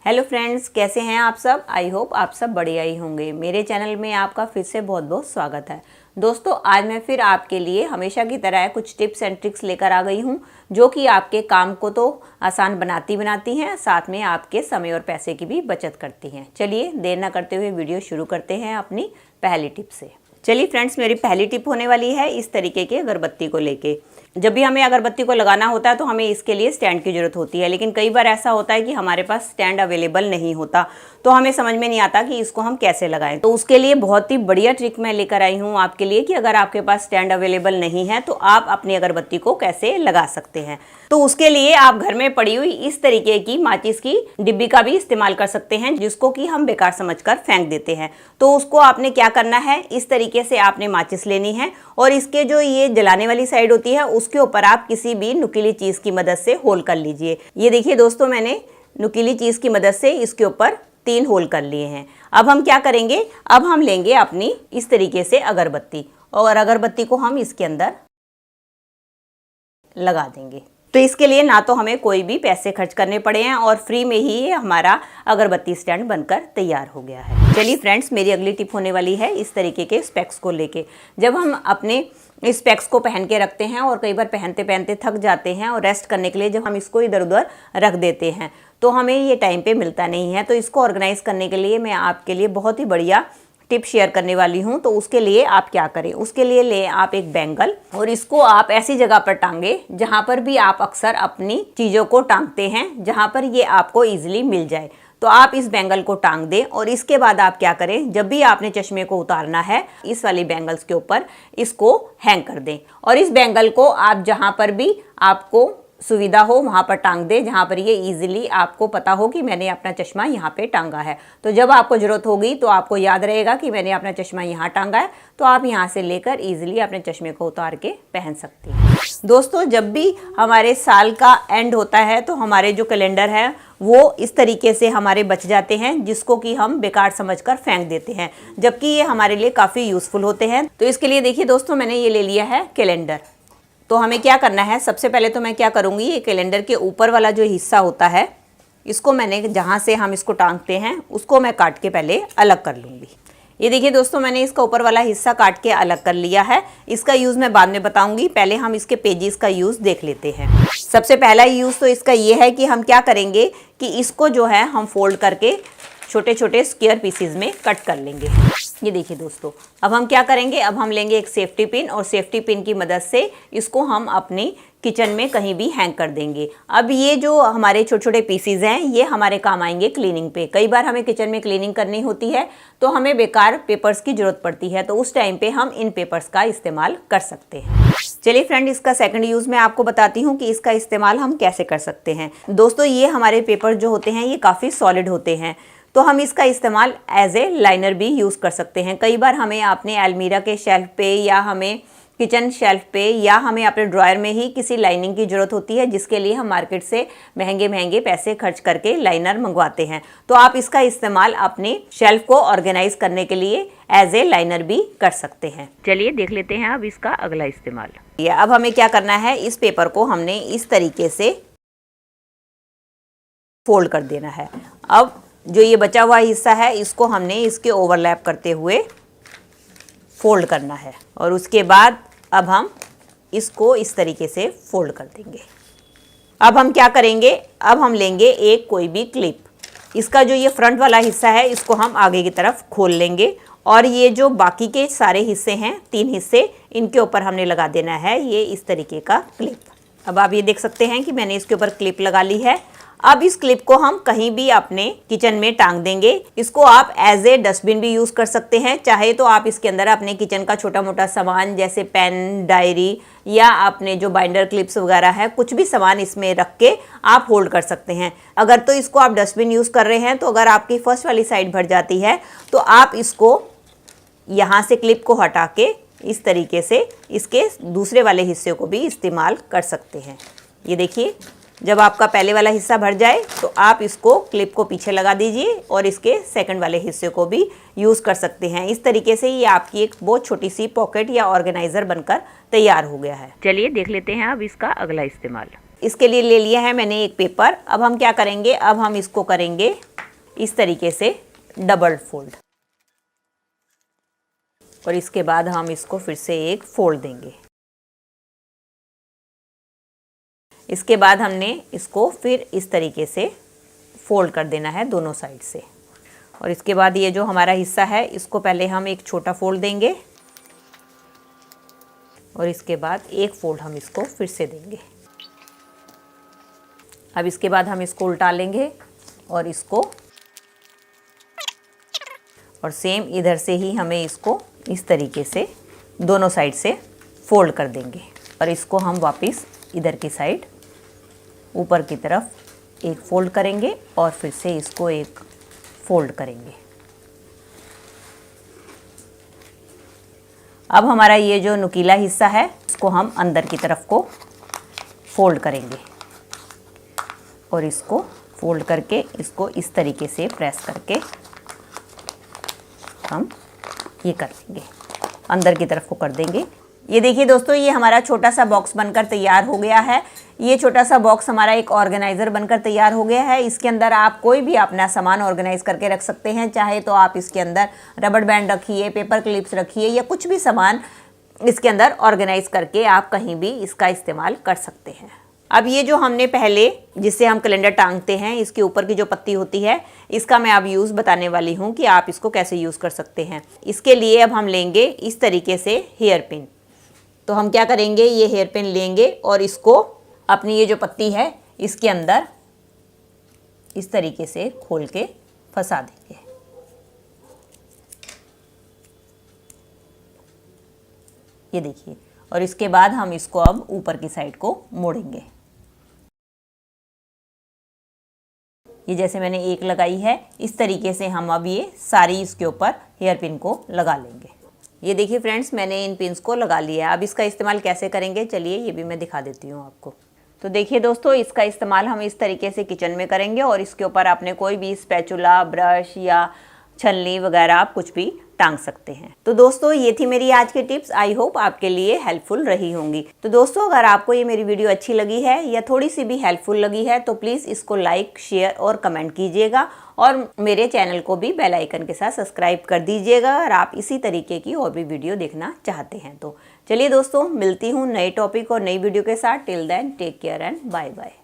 Hello friends, कैसे हैं आप सब। आई होप आप सब बढ़िया ही होंगे। मेरे चैनल में आपका फिर से बहुत बहुत स्वागत है। दोस्तों, आज मैं फिर आपके लिए हमेशा की तरह कुछ टिप्स एंड ट्रिक्स लेकर आ गई हूं, जो कि आपके काम को तो आसान बनाती हैं, साथ में आपके समय और पैसे की भी बचत करती हैं। चलिए देर ना करते हुए वीडियो शुरू करते हैं अपनी पहली टिप से। चलिए फ्रेंड्स, मेरी पहली टिप होने वाली है इस तरीके के अगरबत्ती को लेके। जब भी हमें अगरबत्ती को लगाना होता है तो हमें इसके लिए स्टैंड की ज़रूरत होती है, लेकिन कई बार ऐसा होता है कि हमारे पास स्टैंड अवेलेबल नहीं होता, तो हमें समझ में नहीं आता कि इसको हम कैसे लगाएं। तो उसके लिए बहुत ही बढ़िया ट्रिक मैं लेकर आई हूँ आपके लिए कि अगर आपके पास स्टैंड अवेलेबल नहीं है तो आप अपनी अगरबत्ती को कैसे लगा सकते हैं। तो उसके लिए आप घर में पड़ी हुई इस तरीके की माचिस की डिब्बी का भी इस्तेमाल कर सकते हैं, जिसको कि हम बेकार समझकर फेंक देते हैं। तो उसको आपने क्या करना है, इस तरीके से आपने माचिस लेनी है और इसके जो ये जलाने वाली साइड होती है उसके ऊपर आप किसी भी नुकीली चीज की मदद से होल कर लीजिए। ये देखिए दोस्तों, मैंने नुकीली चीज की मदद से इसके ऊपर 3 होल कर लिए हैं। अब हम क्या करेंगे, अब हम लेंगे अपनी इस तरीके से अगरबत्ती और अगरबत्ती को हम इसके अंदर लगा देंगे। तो इसके लिए ना तो हमें कोई भी पैसे खर्च करने पड़े हैं और फ्री में ही ये हमारा अगरबत्ती स्टैंड बनकर तैयार हो गया है। चलिए फ्रेंड्स, मेरी अगली टिप होने वाली है इस तरीके के स्पेक्स को लेके। जब हम अपने स्पेक्स को पहन के रखते हैं और कई बार पहनते पहनते थक जाते हैं और रेस्ट करने के लिए जब हम इसको इधर उधर रख देते हैं तो हमें ये टाइम पे मिलता नहीं है। तो इसको ऑर्गेनाइज करने के लिए मैं आपके लिए बहुत ही बढ़िया टिप शेयर करने वाली हूँ। तो उसके लिए आप क्या करें, उसके लिए ले आप एक बैंगल और इसको आप ऐसी जगह पर टांगे जहाँ पर भी आप अक्सर अपनी चीज़ों को टांगते हैं, जहाँ पर ये आपको ईजिली मिल जाए। तो आप इस बैंगल को टांग दें और इसके बाद आप क्या करें, जब भी आपने चश्मे को उतारना है इस वाली बैंगल्स के ऊपर इसको हैंग कर दें और इस बैंगल को आप जहाँ पर भी आपको सुविधा हो वहाँ पर टांग दे, जहाँ पर ये इजीली आपको पता हो कि मैंने अपना चश्मा यहाँ पे टांगा है। तो जब आपको ज़रूरत होगी तो आपको याद रहेगा कि मैंने अपना चश्मा यहाँ टांगा है, तो आप यहाँ से लेकर इजीली अपने चश्मे को उतार के पहन सकते हैं। दोस्तों, जब भी हमारे साल का एंड होता है तो हमारे जो कैलेंडर है वो इस तरीके से हमारे बच जाते हैं, जिसको कि हम बेकार समझकर फेंक देते हैं, जबकि ये हमारे लिए काफ़ी यूज़फुल होते हैं। तो इसके लिए देखिए दोस्तों, मैंने ये ले लिया है कैलेंडर। तो हमें क्या करना है, सबसे पहले तो मैं क्या करूँगी, ये कैलेंडर के ऊपर वाला जो हिस्सा होता है इसको मैंने जहाँ से हम इसको टांगते हैं उसको मैं काट के पहले अलग कर लूँगी। ये देखिए दोस्तों, मैंने इसका ऊपर वाला हिस्सा काट के अलग कर लिया है। इसका यूज़ मैं बाद में बताऊंगी, पहले हम इसके पेजेस का यूज़ देख लेते हैं। सबसे पहला यूज़ तो इसका ये है कि हम क्या करेंगे कि इसको जो है हम फोल्ड करके छोटे छोटे स्क्वायर पीसेस में कट कर लेंगे। ये देखिए दोस्तों, अब हम क्या करेंगे, अब हम लेंगे एक सेफ्टी पिन और सेफ्टी पिन की मदद से इसको हम अपनी किचन में कहीं भी हैंग कर देंगे। अब ये जो हमारे छोटे छोटे पीसीज हैं ये हमारे काम आएंगे क्लीनिंग पे। कई बार हमें किचन में क्लीनिंग करनी होती है तो हमें बेकार पेपर्स की जरूरत पड़ती है, तो उस टाइम पे हम इन पेपर्स का इस्तेमाल कर सकते हैं। चलिए फ्रेंड, इसका सेकंड यूज़ मैं आपको बताती हूँ कि इसका इस्तेमाल हम कैसे कर सकते हैं। दोस्तों, ये हमारे पेपर जो होते हैं ये काफ़ी सॉलिड होते हैं, तो हम इसका इस्तेमाल एज ए लाइनर भी यूज़ कर सकते हैं। कई बार हमें अपने अलमीरा के शेल्फ पे या हमें किचन शेल्फ पे या हमें अपने ड्रायर में ही किसी लाइनिंग की ज़रूरत होती है, जिसके लिए हम मार्केट से महंगे महंगे पैसे खर्च करके लाइनर मंगवाते हैं। तो आप इसका इस्तेमाल अपने शेल्फ को ऑर्गेनाइज करने के लिए एज ए लाइनर भी कर सकते हैं। चलिए देख लेते हैं अब इसका अगला इस्तेमाल। अब हमें क्या करना है, इस पेपर को हमने इस तरीके से फोल्ड कर देना है। अब जो ये बचा हुआ हिस्सा है इसको हमने इसके ओवरलैप करते हुए फोल्ड करना है और उसके बाद अब हम इसको इस तरीके से फोल्ड कर देंगे। अब हम क्या करेंगे, अब हम लेंगे एक कोई भी क्लिप। इसका जो ये फ्रंट वाला हिस्सा है इसको हम आगे की तरफ खोल लेंगे और ये जो बाकी के सारे हिस्से हैं 3 हिस्से, इनके ऊपर हमने लगा देना है ये इस तरीके का क्लिप। अब आप ये देख सकते हैं कि मैंने इसके ऊपर क्लिप लगा ली है। अब इस क्लिप को हम कहीं भी अपने किचन में टांग देंगे। इसको आप एज ए डस्टबिन भी यूज़ कर सकते हैं, चाहे तो आप इसके अंदर अपने किचन का छोटा मोटा सामान जैसे पेन, डायरी या अपने जो बाइंडर क्लिप्स वगैरह है कुछ भी सामान इसमें रख के आप होल्ड कर सकते हैं। अगर तो इसको आप डस्टबिन यूज़ कर रहे हैं तो अगर आपकी फर्स्ट वाली साइड भर जाती है तो आप इसको यहाँ से क्लिप को हटा के इस तरीके से इसके दूसरे वाले हिस्से को भी इस्तेमाल कर सकते हैं। ये देखिए, जब आपका पहले वाला हिस्सा भर जाए तो आप इसको क्लिप को पीछे लगा दीजिए और इसके सेकंड वाले हिस्से को भी यूज़ कर सकते हैं। इस तरीके से ये आपकी एक बहुत छोटी सी पॉकेट या ऑर्गेनाइजर बनकर तैयार हो गया है। चलिए देख लेते हैं अब इसका अगला इस्तेमाल। इसके लिए ले लिया है मैंने एक पेपर। अब हम क्या करेंगे, अब हम इसको करेंगे इस तरीके से डबल फोल्ड, और इसके बाद हम इसको फिर से एक फोल्ड देंगे। इसके बाद हमने इसको फिर इस तरीके से फोल्ड कर देना है दोनों साइड से। और इसके बाद ये जो हमारा हिस्सा है इसको पहले हम एक छोटा फोल्ड देंगे और इसके बाद एक फोल्ड हम इसको फिर से देंगे। अब इसके बाद हम इसको उल्टा लेंगे और इसको, और सेम इधर से ही हमें इसको इस तरीके से दोनों साइड से फोल्ड कर देंगे। और इसको हम वापस इधर की साइड ऊपर की तरफ एक फोल्ड करेंगे और फिर से इसको एक फोल्ड करेंगे। अब हमारा ये जो नुकीला हिस्सा है इसको हम अंदर की तरफ को फोल्ड करेंगे और इसको फोल्ड करके इसको इस तरीके से प्रेस करके हम ये कर लेंगे, अंदर की तरफ को कर देंगे। ये देखिए दोस्तों, ये हमारा छोटा सा बॉक्स बनकर तैयार हो गया है। ये छोटा सा बॉक्स हमारा एक ऑर्गेनाइज़र बनकर तैयार हो गया है। इसके अंदर आप कोई भी अपना सामान ऑर्गेनाइज करके रख सकते हैं। चाहे तो आप इसके अंदर रबड़ बैंड रखिए, पेपर क्लिप्स रखिए, या कुछ भी सामान इसके अंदर ऑर्गेनाइज करके आप कहीं भी इसका इस्तेमाल कर सकते हैं। अब ये जो हमने पहले जिससे हम कैलेंडर टांगते हैं, इसके ऊपर की जो पत्ती होती है, इसका मैं अब यूज़ बताने वाली हूँ कि आप इसको कैसे यूज़ कर सकते हैं। इसके लिए अब हम लेंगे इस तरीके से हेयर पिन। तो हम क्या करेंगे, ये हेयर पिन लेंगे और इसको अपनी ये जो पत्ती है इसके अंदर इस तरीके से खोल के फंसा देंगे। ये देखिए, और इसके बाद हम इसको अब ऊपर की साइड को मोड़ेंगे। ये जैसे मैंने एक लगाई है, इस तरीके से हम अब ये सारी इसके ऊपर हेयर पिन को लगा लेंगे। ये देखिए फ्रेंड्स, मैंने इन पिन्स को लगा लिया है। अब इसका इस्तेमाल कैसे करेंगे, चलिए ये भी मैं दिखा देती हूँ आपको। तो देखिए दोस्तों, इसका इस्तेमाल हम इस तरीके से किचन में करेंगे और इसके ऊपर आपने कोई भी स्पैचुला, ब्रश या छलनी वगैरह आप कुछ भी टांग सकते हैं। तो दोस्तों, ये थी मेरी आज की टिप्स। आई होप आपके लिए हेल्पफुल रही होंगी। तो दोस्तों, अगर आपको ये मेरी वीडियो अच्छी लगी है या थोड़ी सी भी हेल्पफुल लगी है तो प्लीज़ इसको लाइक, शेयर और कमेंट कीजिएगा, और मेरे चैनल को भी बेल आइकन के साथ सब्सक्राइब कर दीजिएगा अगर आप इसी तरीके की और भी वीडियो देखना चाहते हैं। तो चलिए दोस्तों, मिलती हूँ नए टॉपिक और नई वीडियो के साथ। Till then take care and bye bye.